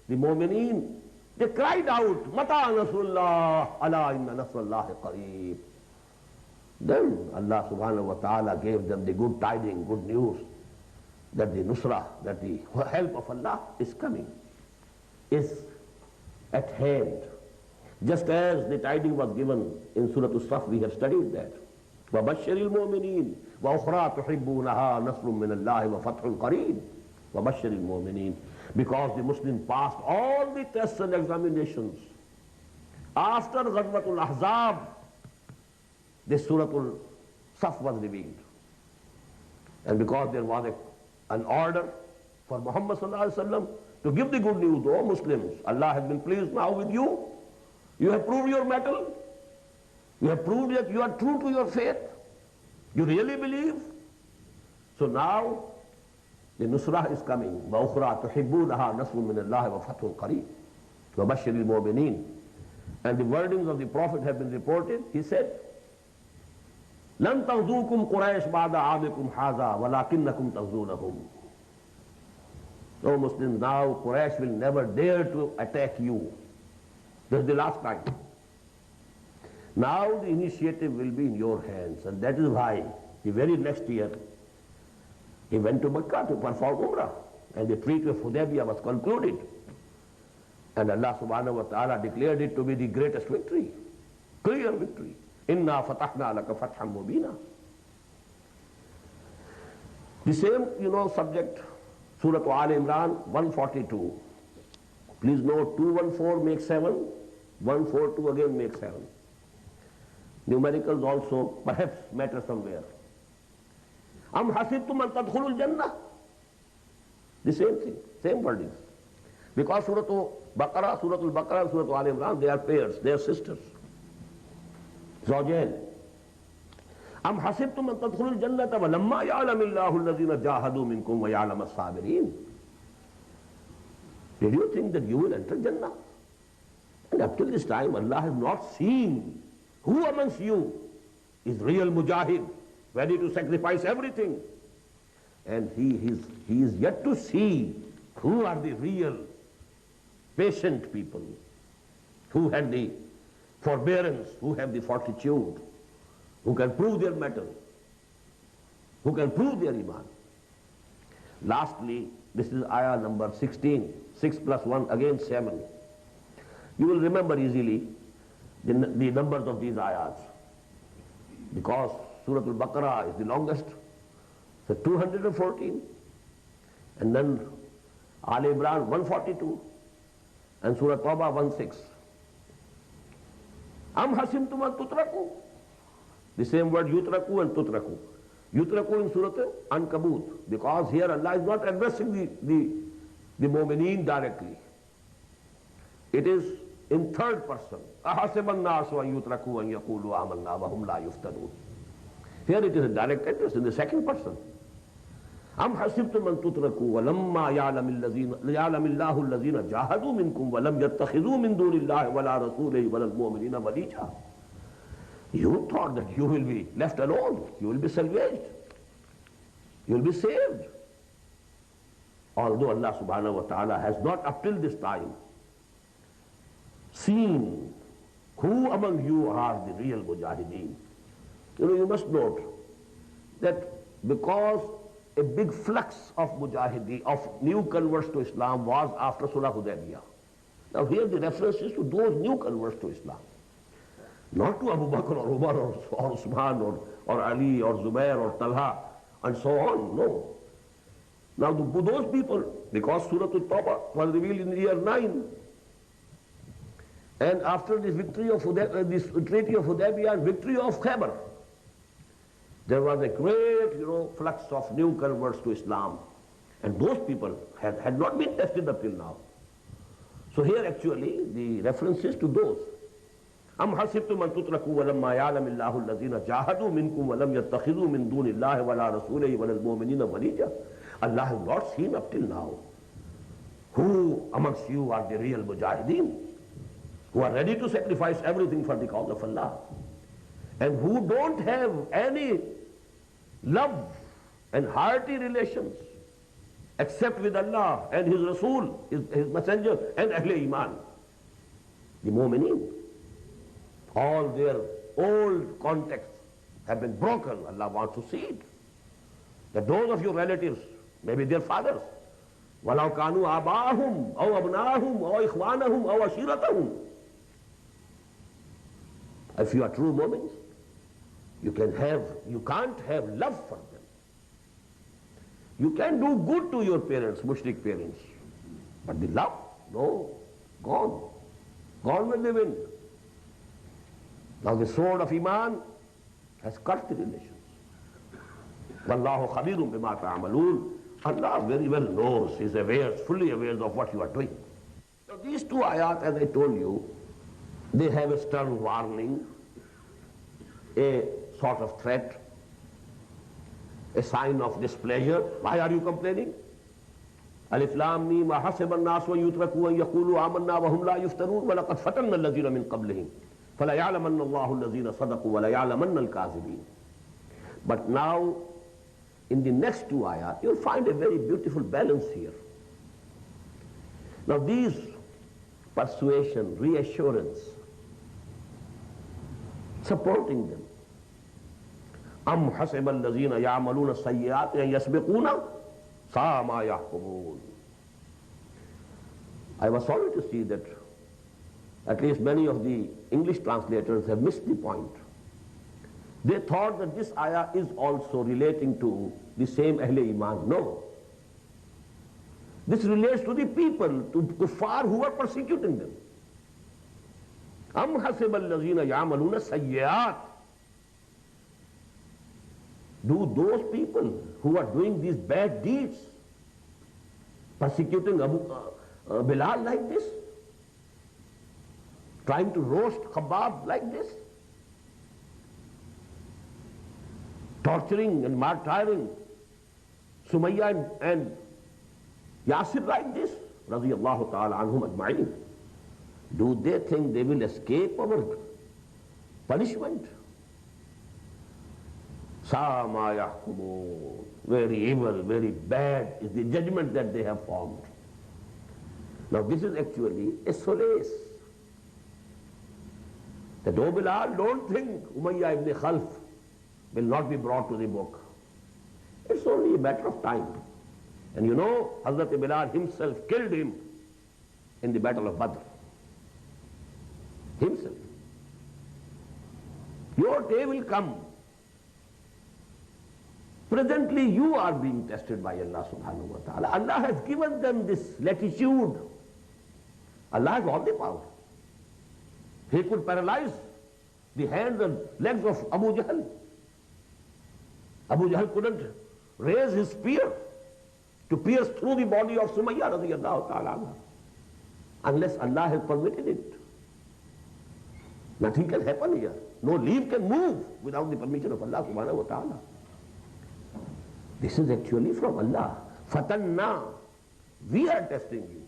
the mu'mineen, they cried out, مَتَى نَصْرُ اللَّهِ أَلَا إِنَّ نَصْرَ اللَّهِ قَرِيبٌ. Then Allah subhanahu wa ta'ala gave them the good tidings, good news, that the nusrah, that the help of Allah is coming, is at hand. Just as the tidings was given in Surah As-Saf, we have studied that. وَبَشِّرِ الْمُؤْمِنِينَ وَأُخْرَى تُحِبُّونَهَا نَصْرٌ مِّنَ اللَّهِ وَفَتْحٌ قَرِيبٌ. وَبَشِّرِ الْمُؤْمِنِينَ. Because the Muslims passed all the tests and examinations. After Ghazwatul Ahzab, this Suratul Saf was revealed. And because there was an order for Muhammad sallallahu alaihi wasallam to give the good news to all Muslims, Allah has been pleased now with you. You have proved your mettle. You have proved that you are true to your faith. You really believe. So now the nusrah is coming. وَأُخْرَى تُحِبُّونَهَا نَصْرٌ مِّنَ اللَّهِ وَفَتْحٌ قَرِيبٌ وَبَشِّرِ الْمُؤْمِنِينَ. And the wordings of the Prophet have been reported. He said, لَن تَغْزُوكُمْ قُرَيْشْ بَعْدَ عَامِكُمْ هَذَا وَلَكِنَّكُمْ تَغْزُونَهُمْ. O Muslims, now Quraysh will never dare to attack you. This is the last time. Now the initiative will be in your hands, and that is why the very next year he went to Mecca to perform Umrah, and the treaty of Hudaybiyah was concluded, and Allah subhanahu wa ta'ala declared it to be the greatest victory, clear victory. Inna fatahna laka fatham mubina. The same, subject, Surah Al Imran 142. Please note, 214 makes 7, 142 again makes 7. Numericals also perhaps matter somewhere. Am hasibtum an tadkhulul jannah? The same thing, same wordings. Because Surah Al-Baqarah, Surah Al-Baqarah and Surah Al Imran, they are pairs, they are sisters. Zawjain. Am hasibtum an tadkhulul jannata wa lamma ya'lam Allahu alladhina jahadu minkum wa ya'lam as-sabirin. Did you think that you will enter Jannah? And up till this time, Allah has not seen who amongst you is real mujahid, ready to sacrifice everything. And he is yet to see who are the real patient people, who have the forbearance, who have the fortitude, who can prove their mettle, who can prove their iman. Lastly, this is ayah number 16, 6 plus 1, again 7. You will remember easily the numbers of these ayats, because Surah Al-Baqarah is the longest, so 214, and then Al Imran 142, and Surah Tawbah 16. Am hasimtum an tutraku? The same word yutraku and tutraku. Yutraku in Surah Ankaboot, because here Allah is not addressing the mu'mineen directly. It is in third person. Ahasiban nasu an yutraku an yaqulu amanna wa hum la yuftanun. Here it is a direct address in the second person. أَمْ حَسِبْتُمْ أَن تُتْرَكُوا وَلَمَّا يَعْلَمِ اللَّهُ الَّذِينَ جَاهَدُوا مِنكُمْ وَلَمْ يَتَّخِذُوا مِن دُونِ اللَّهِ وَلَا رَسُولِهِ وَلَا الْمُؤْمِنِينَ وَلِيجًا. You thought that you will be left alone, you will be salvaged, you will be saved. Although Allah subhanahu wa ta'ala has not up till this time seen who among you are the real mujahideen. You know, you must note that because a big flux of mujahideen, of new converts to Islam was after Surah Hudaybiyah. Now here the reference is to those new converts to Islam. Not to Abu Bakr or Umar or Usman or Ali or Zubair or Talha and so on, no. Now those people, because Surah At-Tawbah was revealed in the year 9, and after this victory of this treaty of Hudaybiyah and victory of Khaybar, there was a great, flux of new converts to Islam. And those people had not been tested up till now. So here actually the reference is to those. أَمْ حَسِبْتُمْ أَن تُتْرَكُوا وَلَمَّا يَعْلَمِ اللَّهُ الَّذِينَ جَاهَدُوا مِنكُمْ وَلَمْ يَتَّخِذُوا مِن دُونِ اللَّهِ وَلَا رَسُولِهِ وَلَا الْمُؤْمِنِينَ وَلِيجًا. Allah has not seen up till now who amongst you are the real mujahideen, who are ready to sacrifice everything for the cause of Allah, and who don't have any love and hearty relations except with Allah and His Rasul, His Messenger, and Ahle Iman, the Mu'mineen. All their old contacts have been broken. Allah wants to see it. That those of your relatives, maybe their fathers, وَلَوْ كَانُوا آبَاءَهُمْ أَوْ أَبْنَاءَهُمْ أَوْ إِخْوَانَهُمْ أَوْ عَشِيرَتَهُمْ. If you are true Mu'mins, you can't have love for them. You can do good to your parents, mushrik parents, but the love, no, gone with the wind. Now the sword of Iman has cut the relations. Wallahu khabirun bima ta'amalun. Allah very well knows, is aware, fully aware of what you are doing. So these two ayat, as I told you, they have a stern warning, a sort of threat, a sign of displeasure. Why are you complaining? Alif Lam Mim ahasiba an-nasu an yutraku an yaqulu amanna wa hum la yuftanun wa laqad fatanna alladhina min qablihim fala ya'lamanna Allahu alladhina sadaqu wa la ya'lamanna al-kadhibin. But now in the next two ayat you'll find a very beautiful balance here. Now these persuasion, reassurance, supporting them. أَمْ حَسِبَ الَّذِينَ يَعْمَلُونَ السَّيِّئَاتِ أَن يَسْبِقُونَ سَاءَ مَا يَحْكُمُونَ. I was sorry to see that at least many of the English translators have missed the point. They thought that this ayah is also relating to the same Ahle Iman. No. This relates to the people, to kuffar who are persecuting them. أَمْ حَسِبَ الَّذِينَ يَعْمَلُونَ السَّيِّئَاتِ. Do those people who are doing these bad deeds, persecuting Bilal like this, trying to roast Khabbab like this, torturing and martyring Sumayya and Yasir like this, radiyallahu ta'ala anhum ajma'in, do they think they will escape our punishment? Sama yahkumun. Very evil, very bad is the judgment that they have formed. Now this is actually a solace. That, O Bilal, don't think Umayyah ibn Khalf will not be brought to the book. It's only a matter of time. And you know, Hazrat Bilal himself killed him in the battle of Badr. Himself. Your day will come. Presently you are being tested by Allah subhanahu wa ta'ala. Allah has given them this latitude. Allah has all the power. He could paralyze the hands and legs of Abu Jahl. Abu Jahl couldn't raise his spear to pierce through the body of Sumayya radiyallahu ta'ala anha, unless Allah has permitted it. Nothing can happen here. No leaf can move without the permission of Allah subhanahu wa ta'ala. This is actually from Allah. Fatanna. We are testing you.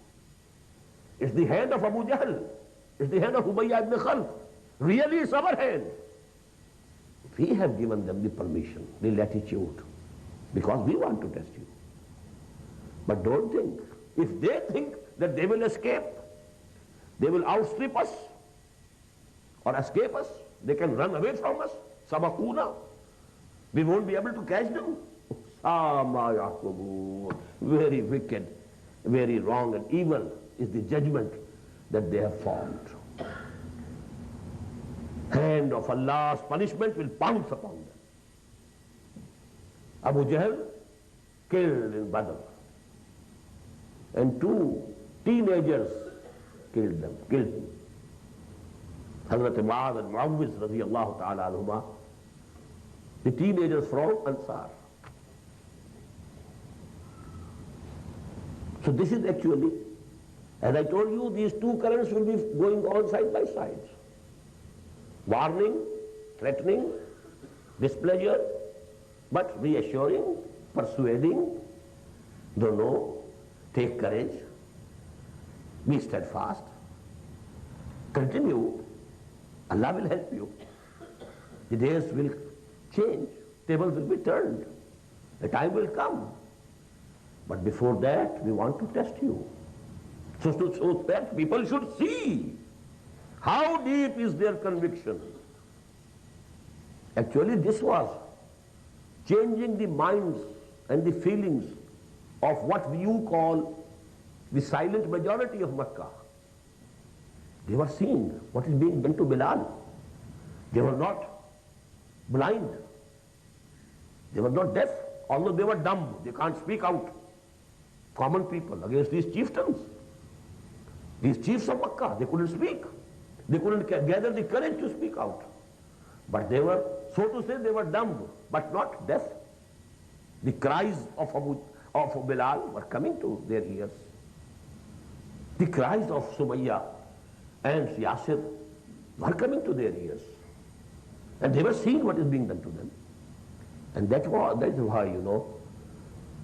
It's the hand of Abu Jahl. It's the hand of Ubayya ibn Khalf. Really, it's our hand. We have given them the permission, the latitude, because we want to test you. But don't think, if they think that they will escape, they will outstrip us or escape us, they can run away from us, sabakuna, we won't be able to catch them. Very wicked, very wrong and evil is the judgment that they have formed. Hand of Allah's punishment will pounce upon them. Abu Jahl killed in Badr, and 2 teenagers killed him. Hazrat Mu'adh and Mu'awwiz radiyallahu ta'ala anhuma, the teenagers from Ansar. So this is actually, as I told you, these 2 currents will be going on side by side. Warning, threatening, displeasure, but reassuring, persuading. Don't know, take courage, be steadfast, continue, Allah will help you. The days will change, tables will be turned, the time will come. But before that, we want to test you. So that people should see how deep is their conviction. Actually, this was changing the minds and the feelings of what you call the silent majority of Makkah. They were seeing what is being done to Bilal. They were not blind. They were not deaf, although they were dumb. They can't speak out. Common people against these chieftains. These chiefs of Makkah, they couldn't speak. They couldn't gather the courage to speak out. But they were, so to say, they were dumb, but not deaf. The cries of Bilal were coming to their ears. The cries of Sumayya and Yasir were coming to their ears. And they were seeing what is being done to them. And that is why, you know,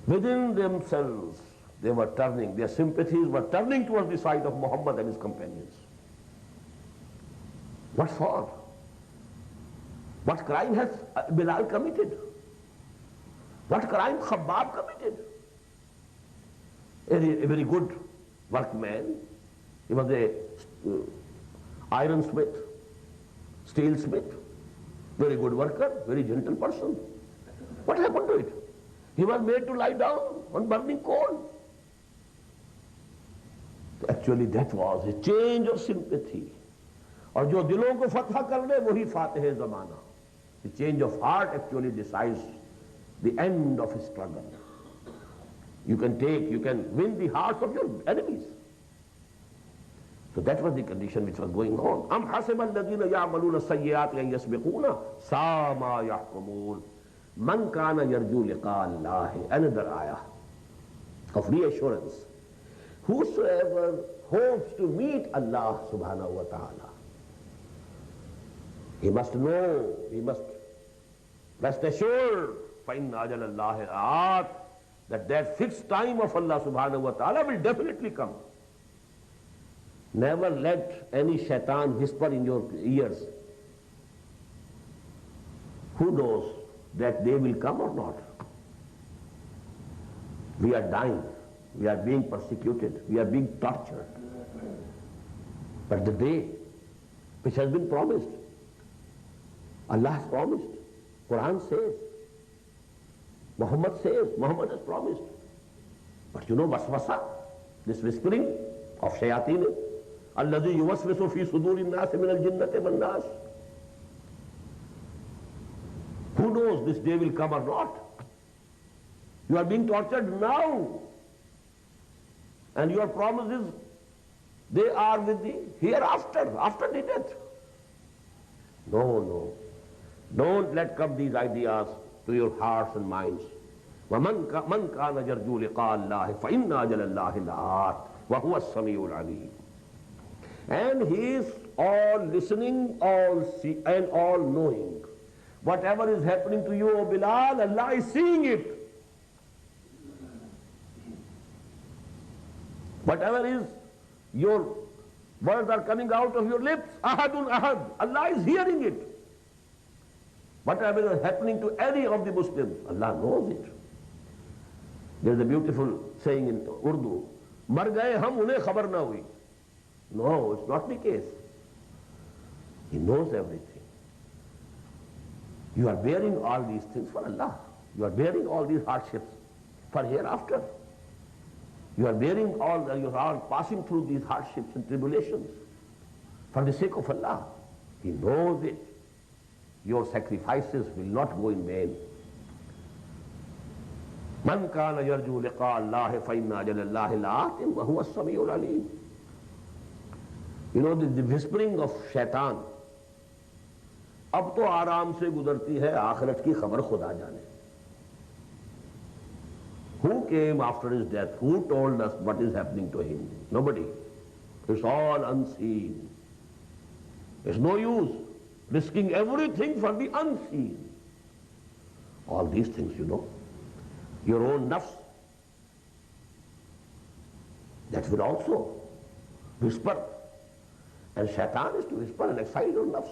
within themselves, they were turning, their sympathies were turning towards the side of Muhammad and his companions. What for? What crime has Bilal committed? What crime Khabbab committed? A very good workman. He was a ironsmith, steelsmith, very good worker, very gentle person. What happened to it? He was made to lie down on burning coal. Actually, that was a change of sympathy. और जो दिलों को फतह कर ले वही Fatih ज़माना. The change of heart actually decides the end of a struggle. You can win the hearts of your enemies. So that was the condition which was going on. أَمْ حَسِبَ الَّذِينَ يَعْمَلُونَ السَّيِّئَاتِ أَنْ يَسْبِقُونَ سَاءَ مَا يَحْكُمُونَ مَنْ كَانَ يَرْجُو لِقَاءَ اللَّهِ. Another ayah of reassurance. Whosoever hopes to meet Allah subhanahu wa ta'ala, he must know, he must rest assured, فَإِنَّ أَجَلَ اللَّهِ لَآتٍ, that fixed time of Allah subhanahu wa ta'ala will definitely come. Never let any shaitan whisper in your ears. Who knows that they will come or not? We are dying. We are being persecuted. We are being tortured. But the day which has been promised, Allah has promised. Quran says. Muhammad says. Muhammad has promised. But you know waswasa, this whispering of shayateen, alladhi yuwaswisu fi suduri an-nas min al-jinnati wan-nas. Who knows this day will come or not? You are being tortured now. And your promises, they are with the hereafter, after the death. No. Don't let come these ideas to your hearts and minds. وَمَنْ كَانَ يَرْجُو لِقَاءَ اللَّهِ فَإِنَّ أَجَلَ اللَّهِ لَآتٍ وَهُوَ السَّمِيعُ الْعَلِيمُ. And he is all listening, all see, and all knowing. Whatever is happening to you, O Bilal, Allah is seeing it. Whatever is your words are coming out of your lips, ahadun ahad, Allah is hearing it. Whatever is happening to any of the Muslims, Allah knows it. There is a beautiful saying in Urdu, mar gaye hum unhe khabar na hui. No, it's not the case. He knows everything. You are bearing all these things for Allah. You are bearing all these hardships for hereafter. You are bearing you are passing through these hardships and tribulations for the sake of Allah. He knows it. Your sacrifices will not go in vain. Man kana yarju liqa Allah fa inna ajala Allahi la'atin wa huwa as-sami'ul alim. You know, the whispering of shaitan, अब तो आराम से गुजरती है, आखिरत की खबर खुदा जाने. Who came after his death? Who told us what is happening to him? Nobody. It's all unseen. There's no use risking everything for the unseen. All these things, you know. Your own nafs, that will also whisper. And shaitan is to whisper and excite your nafs.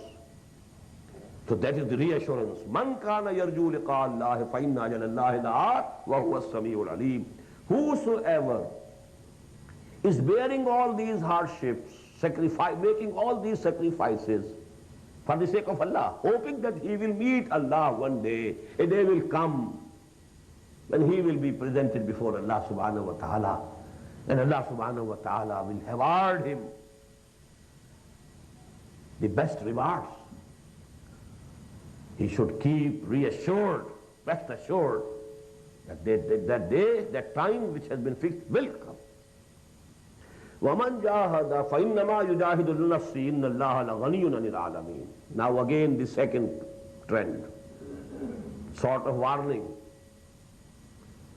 So that is the reassurance. Man kana yarju liqa Allah fa inna ajala Allahi la'at wa huwa as-sami'ul alim. Whosoever is bearing all these hardships, making all these sacrifices for the sake of Allah, hoping that he will meet Allah one day, a day will come when he will be presented before Allah subhanahu wa ta'ala, and Allah subhanahu wa ta'ala will reward him the best rewards. He should keep reassured, rest assured, that that day, that time which has been fixed will come. وَمَنْ جَاهَدَ فَإِنَّمَا يُجَاهِدُ لِنَفْسِهِ إِنَّ اللَّهَ لَغَنِيٌّ عَنِ الْعَالَمِينَ. Now again the second trend, sort of warning.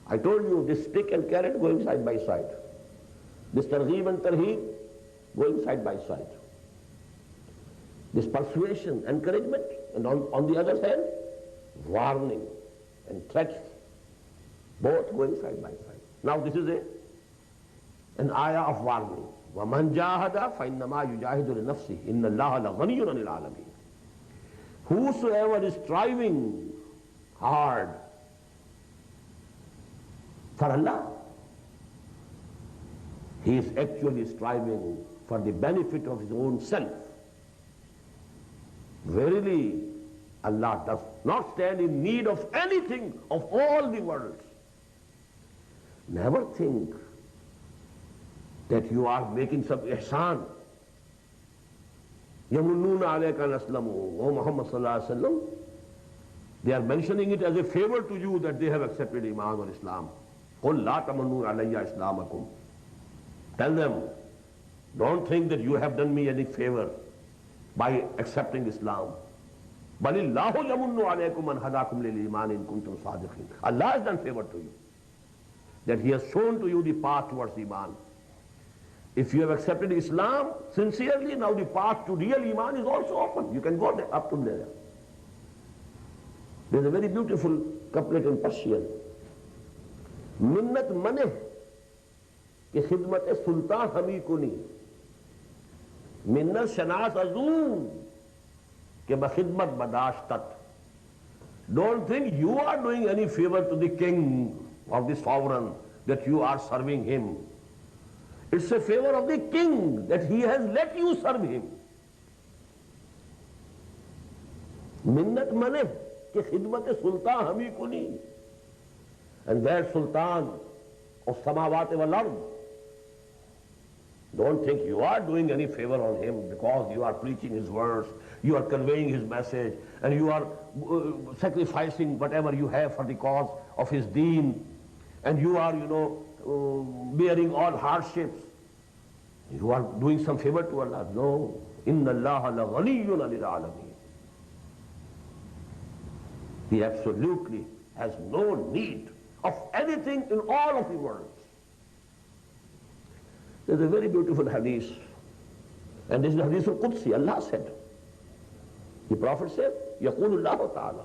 I told you this stick and carrot going side by side. This targheeb and tarheeb going side by side. This persuasion, encouragement, and on the other hand, warning and threats, both going side by side. Now this is an ayah of warning. وَمَنْ جَاهَدَ فَإِنَّمَا يُجَاهِدُ لِنَفْسِهِ إِنَّ اللَّهَ لَغَنِيٌّ عَنِ الْعَالَمِينَ. Whosoever is striving hard for Allah, he is actually striving for the benefit of his own self. Verily, Allah does not stand in need of anything of all the worlds. Never think that you are making some ihsan. يَمُنُّونَ عَلَيْكَ نَسْلَمُوا. O Muhammad sallallahu alaihi wasallam, they are mentioning it as a favor to you that they have accepted Iman or Islam. قُلْ لَا تَمَنُّوا عَلَيَّ إِسْلَامَكُمْ. Tell them, don't think that you have done me any favor by accepting Islam. بَلِ اللَّهُ يَمُنُّ عَلَيْكُمْ مَنْ هَدَاكُمْ لِلْإِيمَانِ إِن كُنْتُمْ صَادِقِينَ. Allah has done favor to you, that He has shown to you the path towards Iman. If you have accepted Islam sincerely, now the path to real Iman is also open. You can go there, up to there. There is a very beautiful couplet in Persian. Minnat maneh ki khidmat-e sultan hami kuni. Minnat shanas azum ke ba khidmat badashtat. Don't think you are doing any favor to the king of the sovereign, that you are serving him. It's a favor of the king that he has let you serve him. Minnat maneh ki khidmat-e sultan hami kuni. And that Sultan of Samawati wal Ard, don't think you are doing any favor on him because you are preaching his words, you are conveying his message, and you are sacrificing whatever you have for the cause of his deen, and you are, bearing all hardships. You are doing some favor to Allah. No. Inna Allah la ghaniyyun anil alamin. He absolutely has no need of anything in all of the world. There's a very beautiful hadith, and this is the hadith al-Qudsi. Allah said, the Prophet said, يقول الله تعالى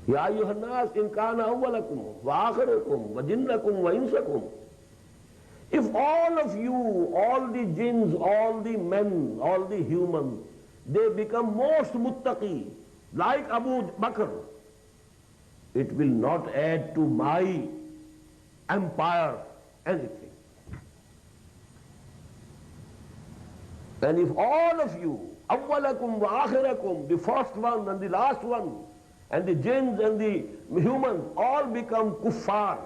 يا أيها الناس إن كان أولكم وآخركم وجنكم وإنسكم If all of you, all the jinns, all the men, all the humans, they become most muttaqi, like Abu Bakr, it will not add to my empire anything. And if all of you, awwalakum wa akhirakum, the first one and the last one, and the jinns and the humans, all become kuffar,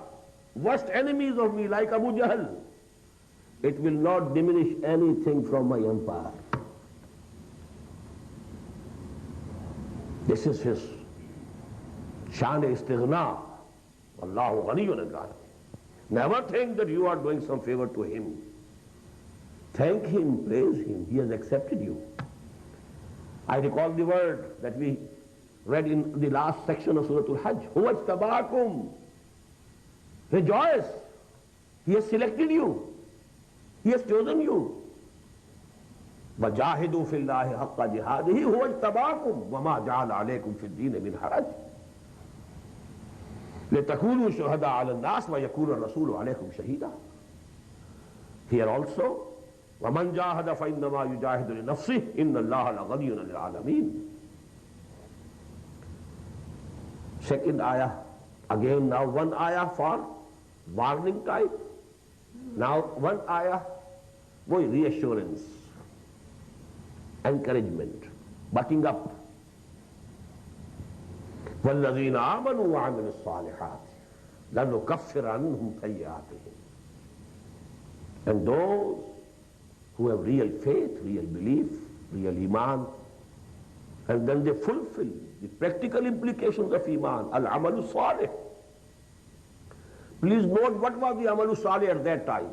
worst enemies of me, like Abu Jahl, it will not diminish anything from my empire. This is his shan-e-istighna. Allahu ghaniyyun an-'alamin. Never think that you are doing some favor to him. Thank him, praise him. He has accepted you. I recall the word that we read in the last section of Surat al-Hajj. Huwa ijtabakum. Rejoice. He has selected you. He has chosen you. وَجَاهِدُوا فِي اللَّهِ حَقَّ جِهَادِهِ هُوَ اجْتَبَاكُمْ وَمَا جَعَلَ عَلَيْكُمْ فِي الدِّينِ مِنْ حَرَجٍ لِتَكُونُوا شُهَدَاءَ عَلَى النَّاسِ وَيَكُونَ الرَّسُولُ عَلَيْكُمْ شَهِيدًا. Here also, وَمَنْ جَاهَدَ فَإِنَّمَا يُجَاهِدُ لِنَفْسِهِ إِنَّ اللَّهَ لَغَنِيٌّ عَنِ الْعَالَمِينَ. Second ayah, again now one ayah for warning type. Now one ayah, boy, reassurance, encouragement, backing up. وَالَّذِينَ آمَنُوا وَعَمِلُوا الصَّالِحَاتِ لَنُكَفِّرَ عَنْهُمْ سَيِّئَاتِهِمْ. And those who have real faith, real belief, real iman, and then they fulfill the practical implications of iman, al-amalu salih. Please note what was the amalu salih at that time.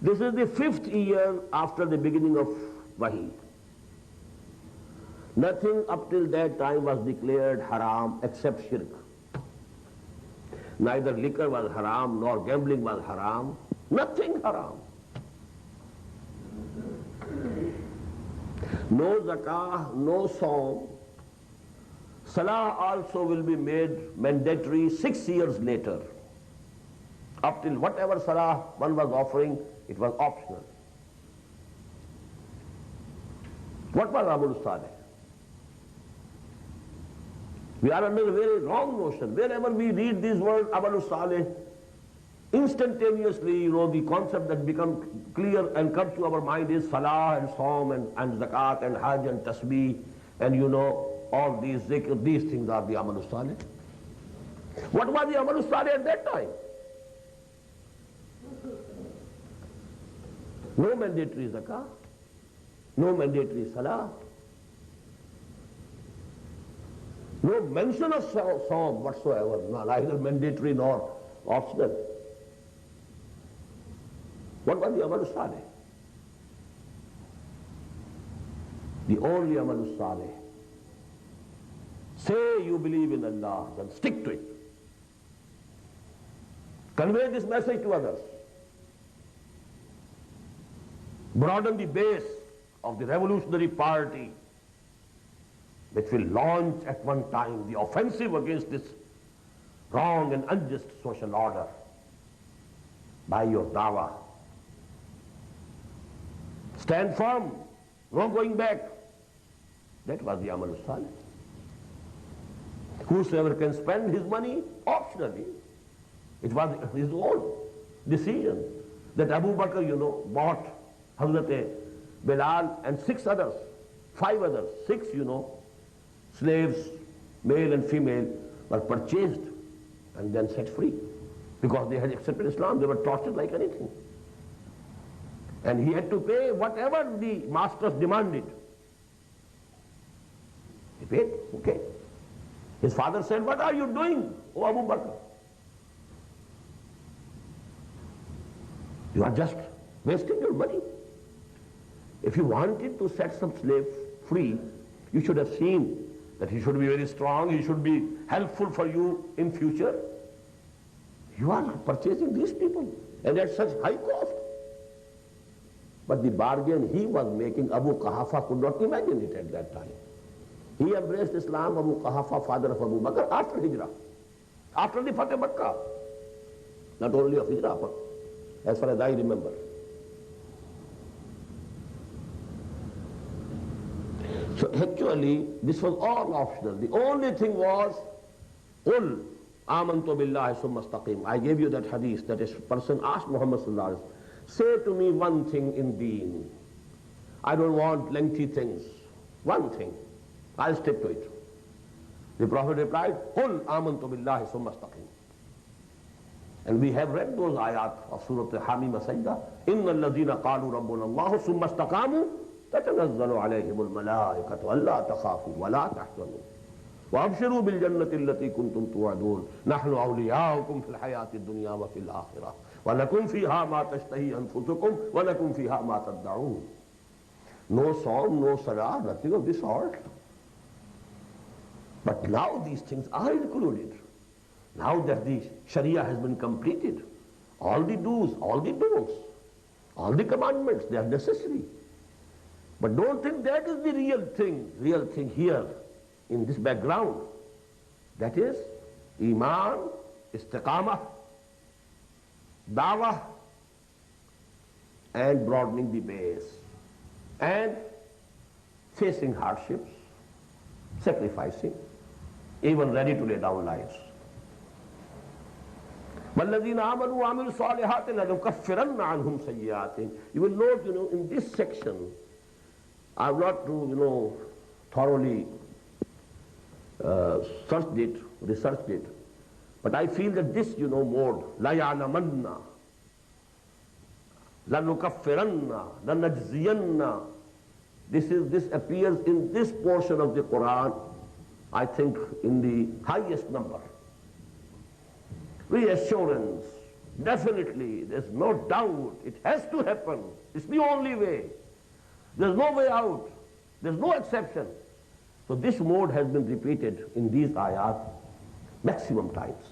This is the 5th year after the beginning of Wahi. Nothing up till that time was declared haram except shirk. Neither liquor was haram, nor gambling was haram. Nothing haram. No zakah, no sawm. Salah also will be made mandatory 6 years later. Up till whatever salah one was offering, it was optional. What was Amal Saleh? We are under a very wrong notion. Wherever we read these words, Amal Saleh, instantaneously, the concept that becomes clear and comes to our mind is salah and psalm and zakat and hajj and tasbih and all these zikr, these things are the Amal Saleh. What was the Amal Saleh at that time? No mandatory zakah, no mandatory salah, no mention of psalm whatsoever, neither mandatory nor optional. What was the Amal Saleh? The only Amal Saleh. Say you believe in Allah, then stick to it. Convey this message to others. Broaden the base of the revolutionary party which will launch at one time the offensive against this wrong and unjust social order by your dawah. Stand firm, no going back. That was the Amal Saleh. Whosoever can spend his money optionally, it was his own decision that Abu Bakr, bought Hazrat Bilal and 6 others, 5 others, 6, slaves, male and female, were purchased and then set free because they had accepted Islam. They were tortured like anything. And he had to pay whatever the masters demanded. He paid, okay. His father said, "What are you doing, O Abu Bakr? You are just wasting your money. If you wanted to set some slave free, you should have seen that he should be very strong, he should be helpful for you in future. You are purchasing these people, and at such high cost." But the bargain he was making, Abu Quhafa could not imagine it at that time. He embraced Islam, Abu Quhafa, father of Abu Bakr, after Hijrah, after the Fateh Makkah. Not only of Hijrah, but as far as I remember. So actually, this was all optional. The only thing was, قُلْ آمَنْتُ بِاللَّهِ ثُمَّ اسْتَقِيمُ. I gave you that hadith that a person asked Muhammad sallallahu alaihi wasallam, say to me one thing in deen. I don't want lengthy things. One thing. I'll stick to it. The Prophet replied, قُلْ آمَنْتُ بِاللَّهِ ثُمَّ اسْتَقِيمُ. And we have read those ayat of Surat Hamim Sajda. إِنَّ الَّذِينَ قَالُوا رَبُّنَا اللَّهُ ثُمَّ اسْتَقَامُوا تَتَنَزَّلُ عَلَيْهِمُ الْمَلَائِكَةُ أَلَّا تَخَافُوا وَلَا تَحْزَنُوا وَأَبْشِرُوا بِالْجَنَّةِ الَّتِي كُنْتُمْ تُوعَدُونَ نَحْنُ أَوْلِيَاؤُكُمْ فِي الْحَيَاةِ الدُّنْيَا وَفِي الْآخِرَةِ وَلَكُمْ فِيهَا مَا تَشْتَهِي أَنفُسُكُمْ وَلَكُمْ فِيهَا مَا تَدَّعُونَ. No song, no salah, nothing of this sort. But now these things are included. Now that the Sharia has been completed, all the do's, all the don'ts, all the commandments, they are necessary. But don't think that is the real thing here in this background. That is Iman, Istiqamah, Dawah, and broadening the base, and facing hardships, sacrificing, even ready to lay down lives. وَالَّذِينَ آمَنُوا وَعَمِلُوا الصَّالِحَاتِ لَنُكَفِّرَنَّ عَنْهُمْ سَيِّئَاتِهِمْ. You will note, in this section, I have not thoroughly researched it, but I feel that this, mode, لَا يَعْلَمَنَّ, لَنُكَفِّرَنَّ, لَنَجْزِيَنَّ, this appears in this portion of the Quran, I think, in the highest number. Reassurance, definitely, there's no doubt, it has to happen. It's the only way. There's no way out. There's no exception. So this mode has been repeated in these ayat maximum times.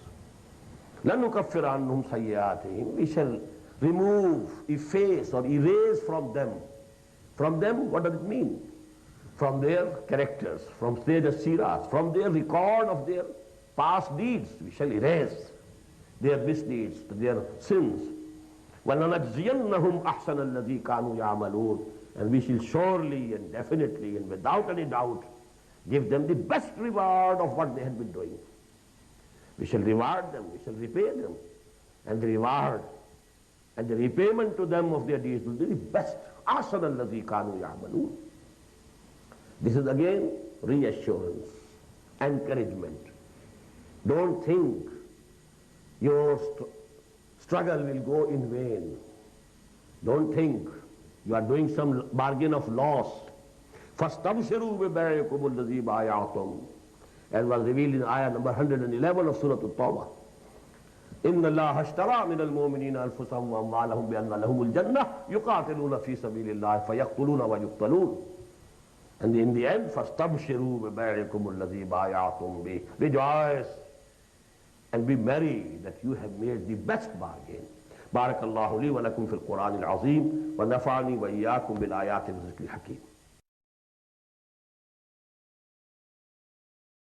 لَنُكَفِّرَ عَنْهُمْ سَيِّئَاتِهِمْ. We shall remove, efface or erase from them. From them, what does it mean? From their characters, from their siras, from their record of their past deeds. We shall erase their misdeeds, their sins. وَلَنَجْزِيَنَّهُمْ أَحْسَنَ الَّذِي كَانُوا يَعْمَلُونَ. And we shall surely and definitely and without any doubt give them the best reward of what they had been doing. We shall reward them, we shall repay them. And the reward and the repayment to them of their deeds will be the best. أَحْسَنَ الَّذِي كَانُوا يَعْمَلُونَ. This is again reassurance, encouragement. Don't think your struggle will go in vain. Don't think you are doing some bargain of loss. فَاسْتَبْشِرُوا بِبَيْعِكُمُ الَّذِي بَايَعْتُمْ, as was revealed in ayah number 111 of Surat At-Tawbah. إِنَّ اللَّهَ اشْتَرَى مِنَ الْمُؤْمِنِينَ أَنفُسَهُمْ وَأَمْوَالَهُم بِأَنَّ لَهُمُ الْجَنَّةَ يُقَاتِلُونَ فِي سَبِيلِ اللَّهِ فَيَقْتُلُونَ وَيُقْتَلُونَ. And in the end, فَاسْتَبْشِرُوا بِبَيْعِكُمُ الَّذِي بَايَعْتُمْ بِهِ. Rejoice and be merry that you have made the best bargain. بارك الله لي ولكم في القرآن العظيم ونفعني وإياكم بالآيات والذكر الحكيم.